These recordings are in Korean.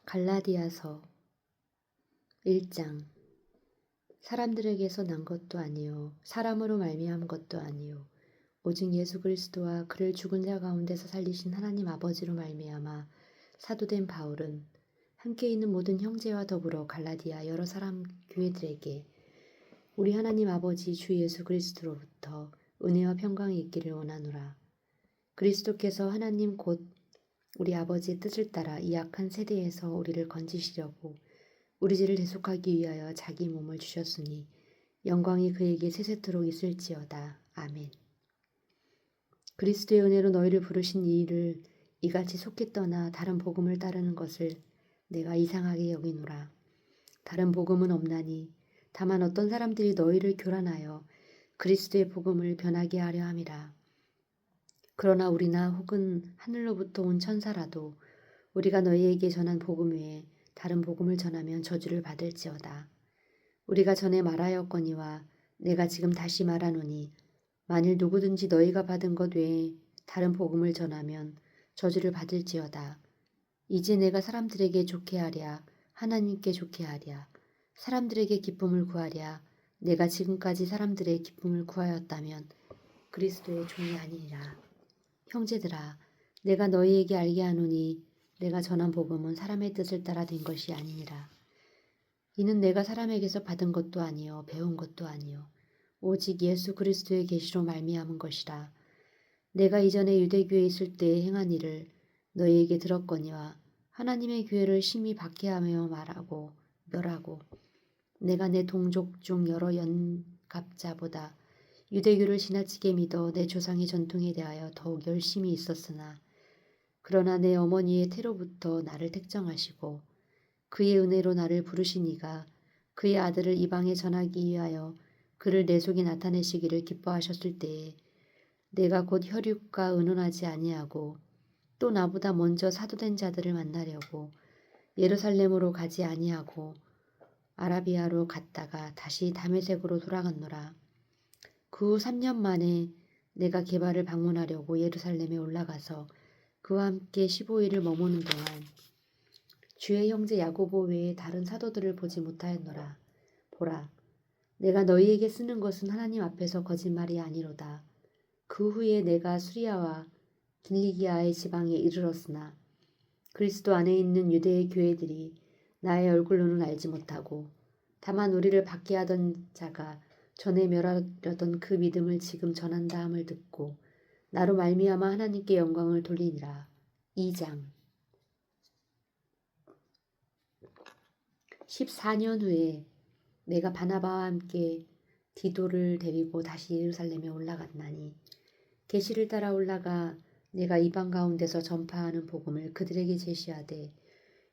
갈라디아서 1장. 사람들에게서 난 것도 아니요 사람으로 말미암은 것도 아니요 오직 예수 그리스도와 그를 죽은 자 가운데서 살리신 하나님 아버지로 말미암아 사도된 바울은 함께 있는 모든 형제와 더불어 갈라디아 여러 사람 교회들에게 우리 하나님 아버지 주 예수 그리스도로부터 은혜와 평강이 있기를 원하노라. 그리스도께서 하나님 곧 우리 아버지의 뜻을 따라 이 악한 세대에서 우리를 건지시려고 우리 죄를 대속하기 위하여 자기 몸을 주셨으니 영광이 그에게 세세토록 있을지어다. 아멘. 그리스도의 은혜로 너희를 부르신 이 일을 이같이 속히 떠나 다른 복음을 따르는 것을 내가 이상하게 여기노라. 다른 복음은 없나니 다만 어떤 사람들이 너희를 교란하여 그리스도의 복음을 변하게 하려 함이라. 그러나 우리나 혹은 하늘로부터 온 천사라도 우리가 너희에게 전한 복음 외에 다른 복음을 전하면 저주를 받을지어다. 우리가 전에 말하였거니와 내가 지금 다시 말하노니 만일 누구든지 너희가 받은 것 외에 다른 복음을 전하면 저주를 받을지어다. 이제 내가 사람들에게 좋게 하랴 하나님께 좋게 하랴 사람들에게 기쁨을 구하랴 내가 지금까지 사람들의 기쁨을 구하였다면 그리스도의 종이 아니니라. 형제들아, 내가 너희에게 알게 하노니 내가 전한 복음은 사람의 뜻을 따라 된 것이 아니니라. 이는 내가 사람에게서 받은 것도 아니요 배운 것도 아니요 오직 예수 그리스도의 계시로 말미암은 것이라. 내가 이전에 유대교에 있을 때에 행한 일을 너희에게 들었거니와 하나님의 교회를 심히 박해하며 말하고 멸하고 내가 내 동족 중 여러 연갑자보다 유대교를 지나치게 믿어 내 조상의 전통에 대하여 더욱 열심히 있었으나 그러나 내 어머니의 태로부터 나를 택정하시고 그의 은혜로 나를 부르신 이가 그의 아들을 이방에 전하기 위하여 그를 내 속에 나타내시기를 기뻐하셨을 때에 내가 곧 혈육과 의논하지 아니하고 또 나보다 먼저 사도된 자들을 만나려고 예루살렘으로 가지 아니하고 아라비아로 갔다가 다시 다메섹으로 돌아갔노라. 그 후 3년 만에 내가 게바를 방문하려고 예루살렘에 올라가서 그와 함께 15일을 머무는 동안 주의 형제 야고보 외에 다른 사도들을 보지 못하였노라. 보라, 내가 너희에게 쓰는 것은 하나님 앞에서 거짓말이 아니로다. 그 후에 내가 수리아와 길리기아의 지방에 이르렀으나 그리스도 안에 있는 유대의 교회들이 나의 얼굴로는 알지 못하고 다만 우리를 박해하던 자가 전에 멸하려던 그 믿음을 지금 전한다 함을 듣고 나로 말미암아 하나님께 영광을 돌리니라. 2장. 14년 후에 내가 바나바와 함께 디도를 데리고 다시 예루살렘에 올라갔나니 계시를 따라 올라가 내가 이방 가운데서 전파하는 복음을 그들에게 제시하되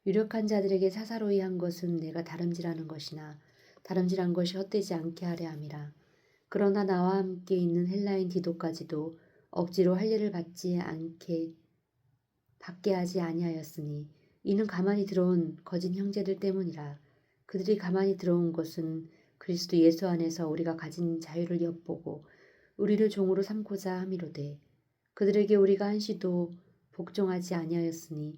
유력한 자들에게 사사로이 한 것은 내가 다름질하는 것이나 다름질한 것이 헛되지 않게 하려 함이라. 그러나 나와 함께 있는 헬라인 디도까지도 억지로 할례를 받게 하지 아니하였으니 이는 가만히 들어온 거짓 형제들 때문이라. 그들이 가만히 들어온 것은 그리스도 예수 안에서 우리가 가진 자유를 엿보고 우리를 종으로 삼고자 함이로되 그들에게 우리가 한시도 복종하지 아니하였으니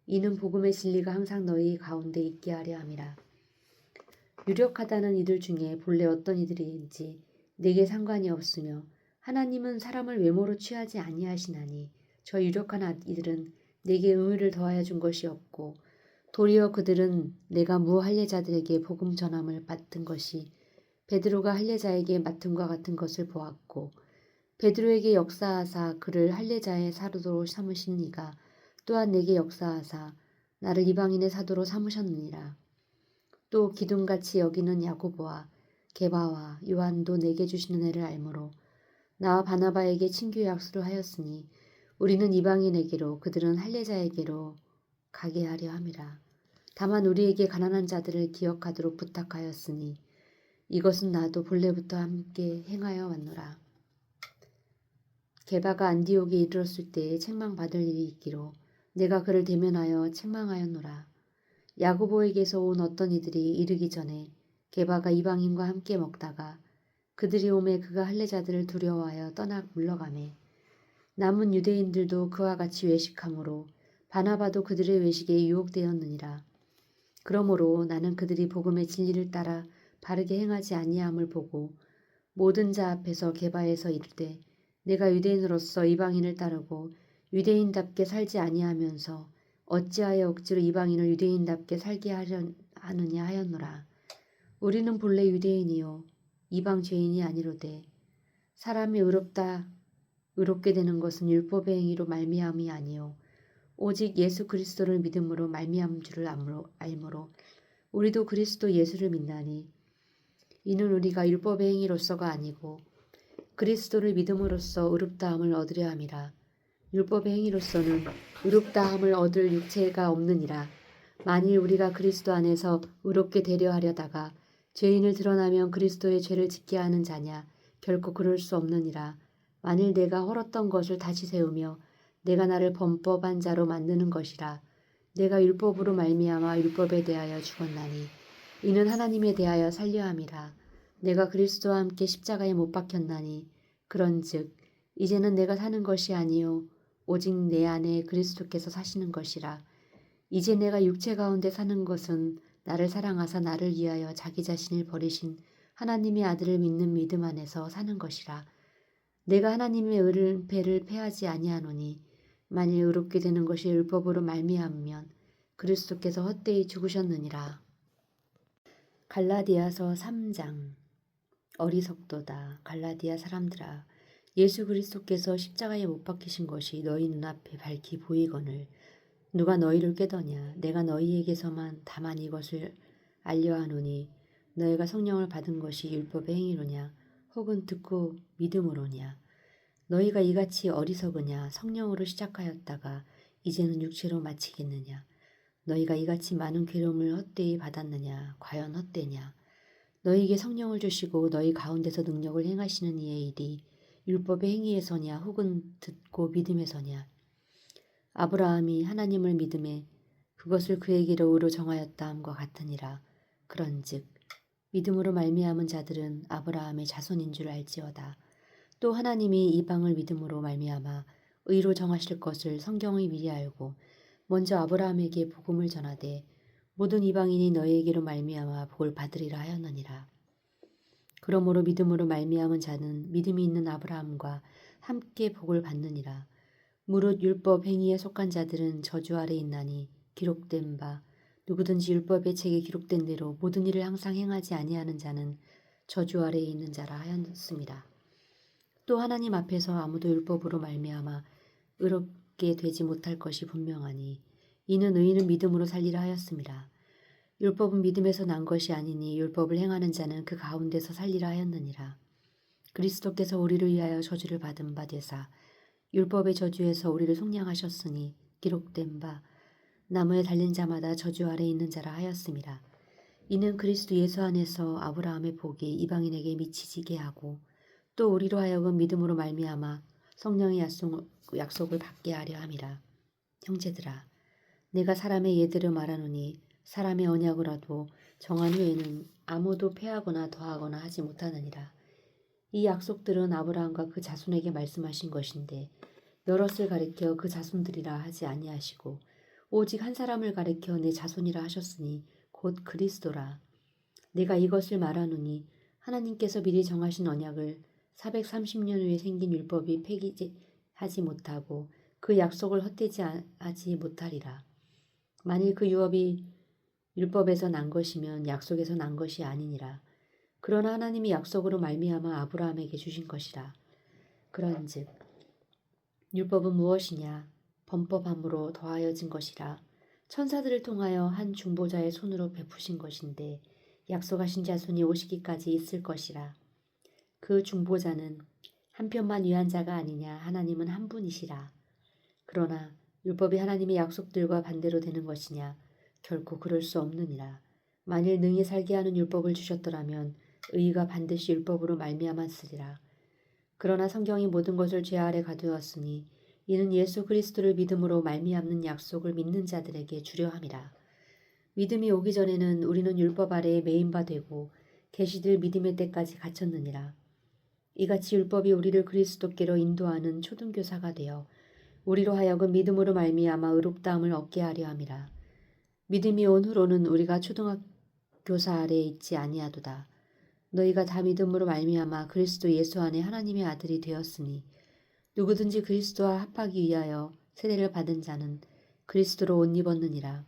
이는 복음의 진리가 항상 너희 가운데 있게 하려 함이라. 유력하다는 이들 중에 본래 어떤 이들인지 내게 상관이 없으며 하나님은 사람을 외모로 취하지 아니하시나니 저 유력한 이들은 내게 의무를 더하여 준 것이 없고 도리어 그들은 내가 무할례자들에게 복음 전함을 맡은 것이 베드로가 할례자에게 맡음과 같은 것을 보았고 베드로에게 역사하사 그를 할례자의 사도로 삼으신 이가 또한 내게 역사하사 나를 이방인의 사도로 삼으셨느니라. 또 기둥같이 여기는 야고보와 게바와 요한도 내게 주신 은혜를 알므로 나와 바나바에게 친교 약수를 하였으니 우리는 이방인에게로 그들은 할례자에게로 가게 하려 함이라. 다만 우리에게 가난한 자들을 기억하도록 부탁하였으니 이것은 나도 본래부터 함께 행하여 왔노라. 게바가 안디옥에 이르렀을 때에 책망받을 일이 있기로 내가 그를 대면하여 책망하였노라. 야고보에게서 온 어떤 이들이 이르기 전에 게바가 이방인과 함께 먹다가 그들이 오매 그가 할례자들을 두려워하여 떠나 물러가매 남은 유대인들도 그와 같이 외식함으로 바나바도 그들의 외식에 유혹되었느니라. 그러므로 나는 그들이 복음의 진리를 따라 바르게 행하지 아니함을 보고 모든 자 앞에서 개바해서 이르되 내가 유대인으로서 이방인을 따르고 유대인답게 살지 아니하면서 어찌하여 억지로 이방인을 유대인답게 살게 하느냐 하였노라. 우리는 본래 유대인이요 이방 죄인이 아니로되 사람이 의롭게 되는 것은 율법의 행위로 말미암이 아니요 오직 예수 그리스도를 믿음으로 말미암은 줄을 알므로 우리도 그리스도 예수를 믿나니 이는 우리가 율법의 행위로서가 아니고 그리스도를 믿음으로써 의롭다함을 얻으려 함이라. 율법의 행위로서는 의롭다함을 얻을 육체가 없느니라. 만일 우리가 그리스도 안에서 의롭게 되려 하려다가 죄인을 드러나면 그리스도의 죄를 짓게 하는 자냐? 결코 그럴 수 없느니라. 만일 내가 헐었던 것을 다시 세우며 내가 나를 범법한 자로 만드는 것이라. 내가 율법으로 말미암아 율법에 대하여 죽었나니 이는 하나님에 대하여 살려 함이라. 내가 그리스도와 함께 십자가에 못 박혔나니 그런즉 이제는 내가 사는 것이 아니요 오직 내 안에 그리스도께서 사시는 것이라. 이제 내가 육체 가운데 사는 것은 나를 사랑하사 나를 위하여 자기 자신을 버리신 하나님의 아들을 믿는 믿음 안에서 사는 것이라. 내가 하나님의 은혜를 패하지 아니하노니 만일 의롭게 되는 것이 율법으로 말미암으면 그리스도께서 헛되이 죽으셨느니라. 갈라디아서 3장. 어리석도다. 갈라디아 사람들아, 예수 그리스도께서 십자가에 못 박히신 것이 너희 눈앞에 밝히 보이거늘 누가 너희를 꾀더냐. 내가 너희에게서만 다만 이것을 알려하노니 너희가 성령을 받은 것이 율법의 행위로냐 혹은 듣고 믿음으로냐. 너희가 이같이 어리석으냐. 성령으로 시작하였다가 이제는 육체로 마치겠느냐. 너희가 이같이 많은 괴로움을 헛되이 받았느냐. 과연 헛되냐. 너희에게 성령을 주시고 너희 가운데서 능력을 행하시는 이의 일이 율법의 행위에서냐 혹은 듣고 믿음에서냐. 아브라함이 하나님을 믿음에 그것을 그에게로 의로 정하였다 함과 같으니라. 그런즉 믿음으로 말미암은 자들은 아브라함의 자손인 줄 알지어다. 또 하나님이 이방을 믿음으로 말미암아 의로 정하실 것을 성경이 미리 알고 먼저 아브라함에게 복음을 전하되 모든 이방인이 너희에게로 말미암아 복을 받으리라 하였느니라. 그러므로 믿음으로 말미암은 자는 믿음이 있는 아브라함과 함께 복을 받느니라. 무릇 율법 행위에 속한 자들은 저주 아래 있나니 기록된 바 누구든지 율법의 책에 기록된 대로 모든 일을 항상 행하지 아니하는 자는 저주 아래에 있는 자라 하였습니다. 또 하나님 앞에서 아무도 율법으로 말미암아 의롭게 되지 못할 것이 분명하니 이는 의인은 믿음으로 살리라 하였습니다. 율법은 믿음에서 난 것이 아니니 율법을 행하는 자는 그 가운데서 살리라 하였느니라. 그리스도께서 우리를 위하여 저주를 받은 바 되사 율법의 저주에서 우리를 속량하셨으니 기록된 바 나무에 달린 자마다 저주 아래 있는 자라 하였습니다. 이는 그리스도 예수 안에서 아브라함의 복이 이방인에게 미치지게 하고 또 우리로 하여금 믿음으로 말미암아 성령의 약속을 받게 하려 함이라. 형제들아, 내가 사람의 예대로 말하노니 사람의 언약을 하도 정한 후에는 아무도 패하거나 더하거나 하지 못하느니라. 이 약속들은 아브라함과 그 자손에게 말씀하신 것인데 여럿을 가리켜 그 자손들이라 하지 아니하시고 오직 한 사람을 가리켜 내 자손이라 하셨으니 곧 그리스도라. 내가 이것을 말하노니 하나님께서 미리 정하신 언약을 430년 후에 생긴 율법이 폐기하지 못하고 그 약속을 헛되지 하지 못하리라. 만일 그 유업이 율법에서 난 것이면 약속에서 난 것이 아니니라. 그러나 하나님이 약속으로 말미암아 아브라함에게 주신 것이라. 그런즉 율법은 무엇이냐? 범법함으로 더하여진 것이라. 천사들을 통하여 한 중보자의 손으로 베푸신 것인데 약속하신 자손이 오시기까지 있을 것이라. 그 중보자는 한편만 위한 자가 아니냐. 하나님은 한 분이시라. 그러나 율법이 하나님의 약속들과 반대로 되는 것이냐? 결코 그럴 수 없느니라. 만일 능히 살게 하는 율법을 주셨더라면 의가 반드시 율법으로 말미암았으리라. 그러나 성경이 모든 것을 죄 아래 가두었으니 이는 예수 그리스도를 믿음으로 말미암는 약속을 믿는 자들에게 주려 함이라. 믿음이 오기 전에는 우리는 율법 아래에 매인 바 되고 계시될 믿음의 때까지 갇혔느니라. 이같이 율법이 우리를 그리스도께로 인도하는 초등교사가 되어 우리로 하여금 믿음으로 말미암아 의롭다함을 얻게 하려 함이라. 믿음이 온 후로는 우리가 초등학교사 아래에 있지 아니하도다. 너희가 다 믿음으로 말미암아 그리스도 예수 안에 하나님의 아들이 되었으니 누구든지 그리스도와 합하기 위하여 세례를 받은 자는 그리스도로 옷 입었느니라.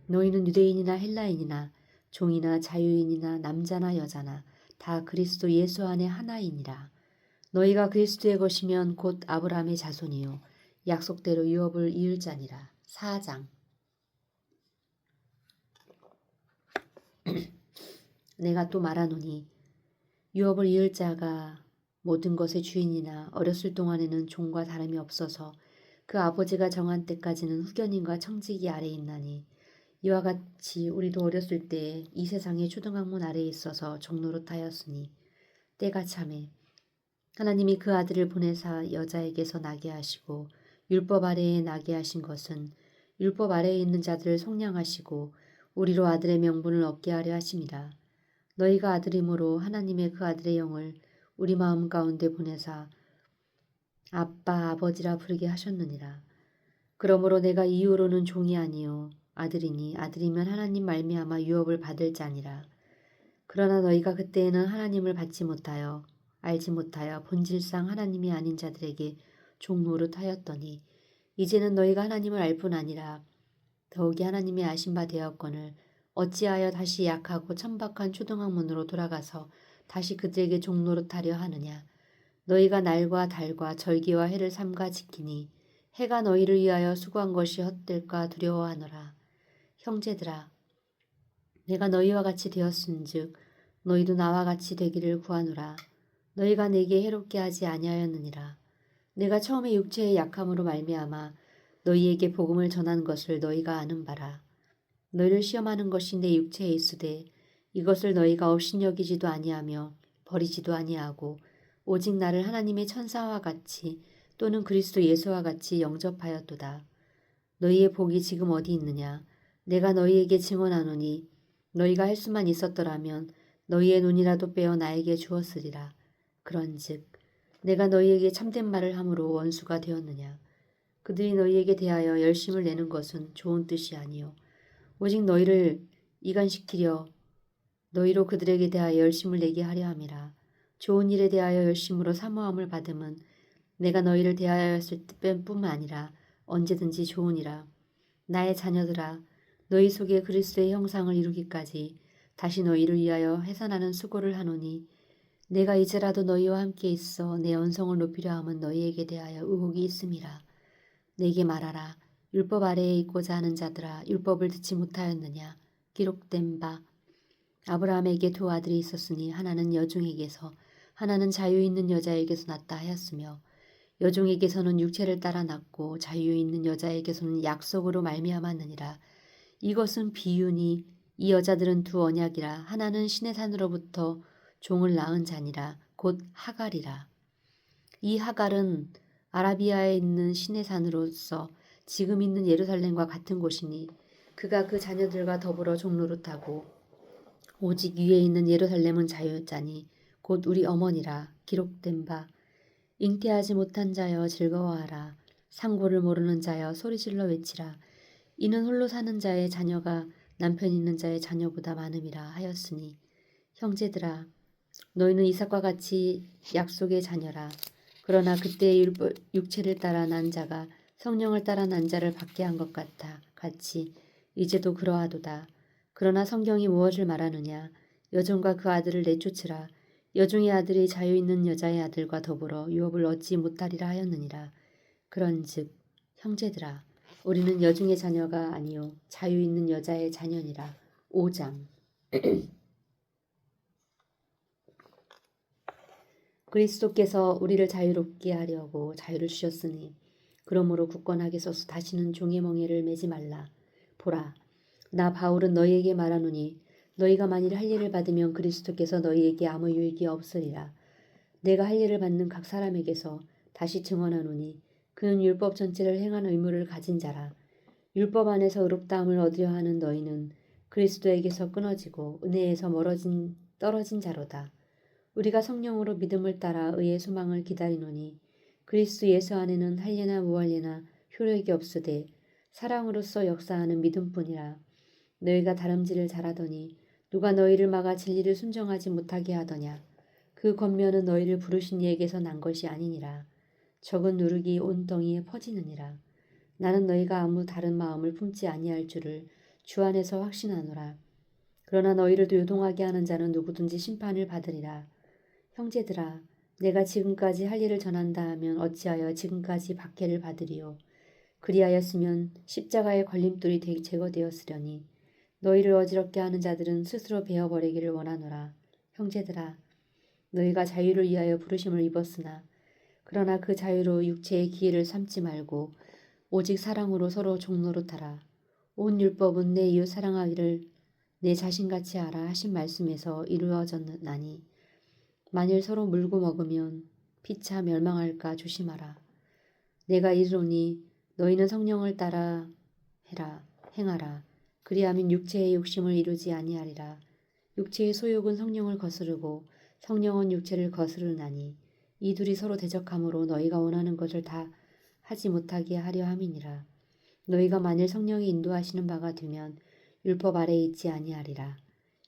너희는 유대인이나 헬라인이나 종이나 자유인이나 남자나 여자나 다 그리스도 예수 안에 하나이니라. 너희가 그리스도의 것이면 곧 아브라함의 자손이요 약속대로 유업을 이을 자니라. 4장. 내가 또 말하노니 유업을 이을 자가 모든 것의 주인이나 어렸을 동안에는 종과 다름이 없어서 그 아버지가 정한 때까지는 후견인과 청지기 아래에 있나니 이와 같이 우리도 어렸을 때에 이 세상의 초등학문 아래에 있어서 종노릇하였으니 때가 참에 하나님이 그 아들을 보내사 여자에게서 나게 하시고 율법 아래에 나게 하신 것은 율법 아래에 있는 자들을 속량하시고 우리로 아들의 명분을 얻게 하려 하심이라. 너희가 아들이므로 하나님의 그 아들의 영을 우리 마음 가운데 보내사 아빠 아버지라 부르게 하셨느니라. 그러므로 내가 이후로는 종이 아니요 아들이니 아들이면 하나님 말미암아 유업을 받을 자니라. 그러나 너희가 그때에는 하나님을 받지 못하여 알지 못하여 본질상 하나님이 아닌 자들에게 종노릇하였더니 이제는 너희가 하나님을 알 뿐 아니라 더욱이 하나님의 아신 바 되었거늘 어찌하여 다시 약하고 천박한 초등학문으로 돌아가서 다시 그들에게 종노릇하려 하느냐. 너희가 날과 달과 절기와 해를 삼가 지키니 해가 너희를 위하여 수고한 것이 헛될까 두려워하노라. 형제들아 내가 너희와 같이 되었은즉 너희도 나와 같이 되기를 구하노라. 너희가 내게 해롭게 하지 아니하였느니라. 내가 처음에 육체의 약함으로 말미암아 너희에게 복음을 전한 것을 너희가 아는 바라. 너희를 시험하는 것이 내 육체에 있으되 이것을 너희가 업신여기지도 아니하며 버리지도 아니하고 오직 나를 하나님의 천사와 같이 또는 그리스도 예수와 같이 영접하였도다. 너희의 복이 지금 어디 있느냐? 내가 너희에게 증언하노니 너희가 할 수만 있었더라면 너희의 눈이라도 빼어 나에게 주었으리라. 그런즉 내가 너희에게 참된 말을 함으로 원수가 되었느냐? 그들이 너희에게 대하여 열심을 내는 것은 좋은 뜻이 아니요 오직 너희를 이간시키려 너희로 그들에게 대하여 열심을 내게 하려 함이라. 좋은 일에 대하여 열심으로 사모함을 받음은 내가 너희를 대하였을 뿐만 아니라 언제든지 좋으니라. 나의 자녀들아 너희 속에 그리스도의 형상을 이루기까지 다시 너희를 위하여 해산하는 수고를 하노니 내가 이제라도 너희와 함께 있어 내 언성을 높이려 함은 너희에게 대하여 의혹이 있음이라. 내게 말하라. 율법 아래에 있고자 하는 자들아 율법을 듣지 못하였느냐. 기록된 바 아브라함에게 두 아들이 있었으니 하나는 여종에게서 하나는 자유 있는 여자에게서 났다 하였으며 여종에게서는 육체를 따라 났고 자유 있는 여자에게서는 약속으로 말미암았느니라. 이것은 비유니 이 여자들은 두 언약이라. 하나는 신의 산으로부터 종을 낳은 자니라. 곧 하갈이라. 이 하갈은 아라비아에 있는 신의 산으로서 지금 있는 예루살렘과 같은 곳이니 그가 그 자녀들과 더불어 종노릇하고 오직 위에 있는 예루살렘은 자유자니 곧 우리 어머니라. 기록된 바 잉태하지 못한 자여 즐거워하라. 상고를 모르는 자여 소리질러 외치라. 이는 홀로 사는 자의 자녀가 남편 있는 자의 자녀보다 많음이라 하였으니 형제들아 너희는 이삭과 같이 약속의 자녀라. 그러나 그때의 육체를 따라 난 자가 성령을 따라 난 자를 받게 한 것 같이 이제도 그러하도다. 그러나 성경이 무엇을 말하느냐. 여종과 그 아들을 내쫓으라. 여종의 아들이 자유 있는 여자의 아들과 더불어 유업을 얻지 못하리라 하였느니라. 그런즉 형제들아 우리는 여종의 자녀가 아니요 자유 있는 여자의 자녀니라. 5장. 그리스도께서 우리를 자유롭게 하려고 자유를 주셨으니 그러므로 굳건하게 서서 다시는 종의 멍에를 매지 말라. 보라 나 바울은 너희에게 말하노니 너희가 만일 할례를 받으면 그리스도께서 너희에게 아무 유익이 없으리라. 내가 할례를 받는 각 사람에게서 다시 증언하노니 그는 율법 전체를 행한 의무를 가진 자라. 율법 안에서 의롭다함을 얻으려 하는 너희는 그리스도에게서 끊어지고 은혜에서 떨어진 자로다. 우리가 성령으로 믿음을 따라 의의 소망을 기다리노니 그리스도 예수 안에는 할례나 무할례나 효력이 없으되 사랑으로서 역사하는 믿음뿐이라. 너희가 다름질을 잘하더니 누가 너희를 막아 진리를 순종하지 못하게 하더냐. 그 권면은 너희를 부르신 이에게서 난 것이 아니니라. 적은 누룩이 온 덩이에 퍼지느니라. 나는 너희가 아무 다른 마음을 품지 아니할 줄을 주 안에서 확신하노라. 그러나 너희를 요동하게 하는 자는 누구든지 심판을 받으리라. 형제들아, 내가 지금까지 할 일을 전한다 하면 어찌하여 지금까지 박해를 받으리요. 그리하였으면 십자가의 걸림돌이 제거되었으려니 너희를 어지럽게 하는 자들은 스스로 베어버리기를 원하노라. 형제들아, 너희가 자유를 위하여 부르심을 입었으나 그러나 그 자유로 육체의 기회를 삼지 말고 오직 사랑으로 서로 종노릇하라. 온 율법은 내 이웃 사랑하기를 내 자신같이 하라 하신 말씀에서 이루어졌나니 만일 서로 물고 먹으면 피차 멸망할까 조심하라. 내가 이르노니 너희는 성령을 따라 행하라. 그리하면 육체의 욕심을 이루지 아니하리라. 육체의 소욕은 성령을 거스르고 성령은 육체를 거스르나니 이 둘이 서로 대적함으로 너희가 원하는 것을 다 하지 못하게 하려 함이니라. 너희가 만일 성령이 인도하시는 바가 되면 율법 아래에 있지 아니하리라.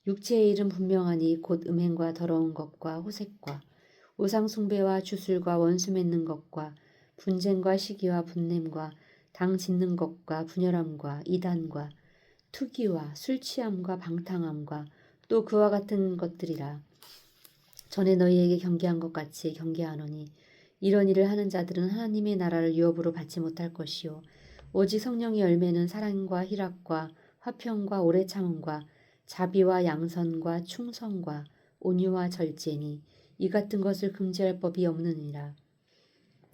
육체의 일은 분명하니 곧 음행과 더러운 것과 호색과 우상 숭배와 주술과 원수 맺는 것과 분쟁과 시기와 분냄과 당 짓는 것과 분열함과 이단과 투기와 술 취함과 방탕함과 또 그와 같은 것들이라. 전에 너희에게 경계한 것 같이 경계하노니 이런 일을 하는 자들은 하나님의 나라를 유업으로 받지 못할 것이요 오직 성령의 열매는 사랑과 희락과 화평과 오래 참음과 자비와 양선과 충성과 온유와 절제니 이 같은 것을 금지할 법이 없느니라.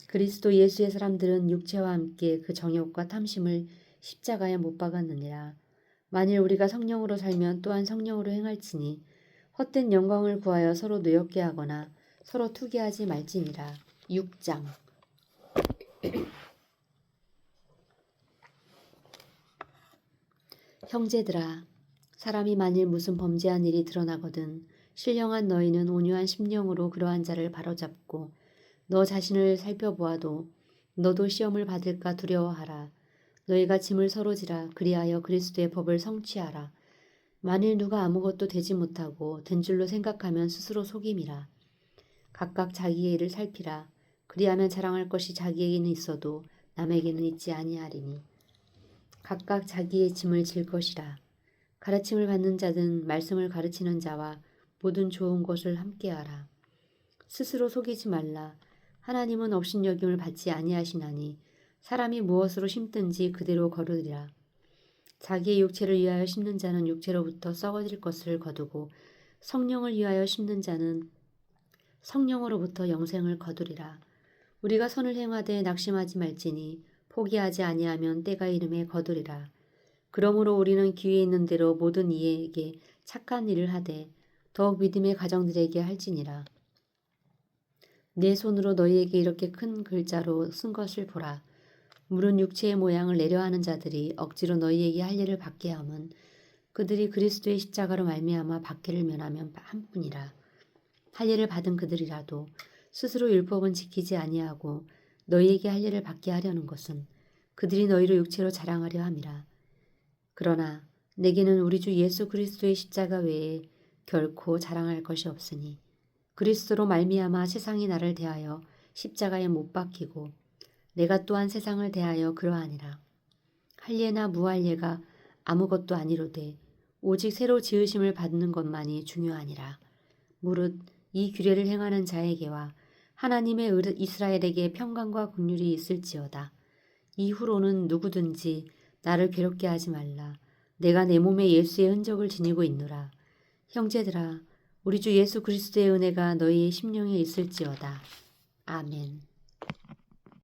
그리스도 예수의 사람들은 육체와 함께 그 정욕과 탐심을 십자가에 못 박았느니라. 만일 우리가 성령으로 살면 또한 성령으로 행할지니 헛된 영광을 구하여 서로 노엽게 하거나 서로 투기하지 말지니라. 6장 형제들아, 사람이 만일 무슨 범죄한 일이 드러나거든 신령한 너희는 온유한 심령으로 그러한 자를 바로잡고 너 자신을 살펴보아도 너도 시험을 받을까 두려워하라. 너희가 짐을 서로 지라. 그리하여 그리스도의 법을 성취하라. 만일 누가 아무것도 되지 못하고 된 줄로 생각하면 스스로 속임이라. 각각 자기의 일을 살피라. 그리하면 자랑할 것이 자기에게는 있어도 남에게는 있지 아니하리니 각각 자기의 짐을 질 것이라. 가르침을 받는 자든 말씀을 가르치는 자와 모든 좋은 것을 함께하라. 스스로 속이지 말라. 하나님은 업신여김을 받지 아니하시나니 사람이 무엇으로 심든지 그대로 거두리라. 자기의 육체를 위하여 심는 자는 육체로부터 썩어질 것을 거두고 성령을 위하여 심는 자는 성령으로부터 영생을 거두리라. 우리가 선을 행하되 낙심하지 말지니 포기하지 아니하면 때가 이름에 거두리라. 그러므로 우리는 기회 있는 대로 모든 이에게 착한 일을 하되 더욱 믿음의 가정들에게 할지니라. 내 손으로 너희에게 이렇게 큰 글자로 쓴 것을 보라. 물은 육체의 모양을 내려하는 자들이 억지로 너희에게 할 일을 받게 함은 그들이 그리스도의 십자가로 말미암아 박해를 면하면 한뿐이라. 할 일을 받은 그들이라도 스스로 율법은 지키지 아니하고 너희에게 할 일을 받게 하려는 것은 그들이 너희를 육체로 자랑하려 함이라. 그러나 내게는 우리 주 예수 그리스도의 십자가 외에 결코 자랑할 것이 없으니 그리스도로 말미암아 세상이 나를 대하여 십자가에 못 박히고 내가 또한 세상을 대하여 그러하니라. 할례나 무할례가 아무것도 아니로되 오직 새로 지으심을 받는 것만이 중요하니라. 무릇 이 규례를 행하는 자에게와 하나님의 이스라엘에게 평강과 긍휼이 있을지어다. 이후로는 누구든지 나를 괴롭게 하지 말라. 내가 내 몸에 예수의 흔적을 지니고 있노라. 형제들아, 우리 주 예수 그리스도의 은혜가 너희의 심령에 있을지어다. 아멘.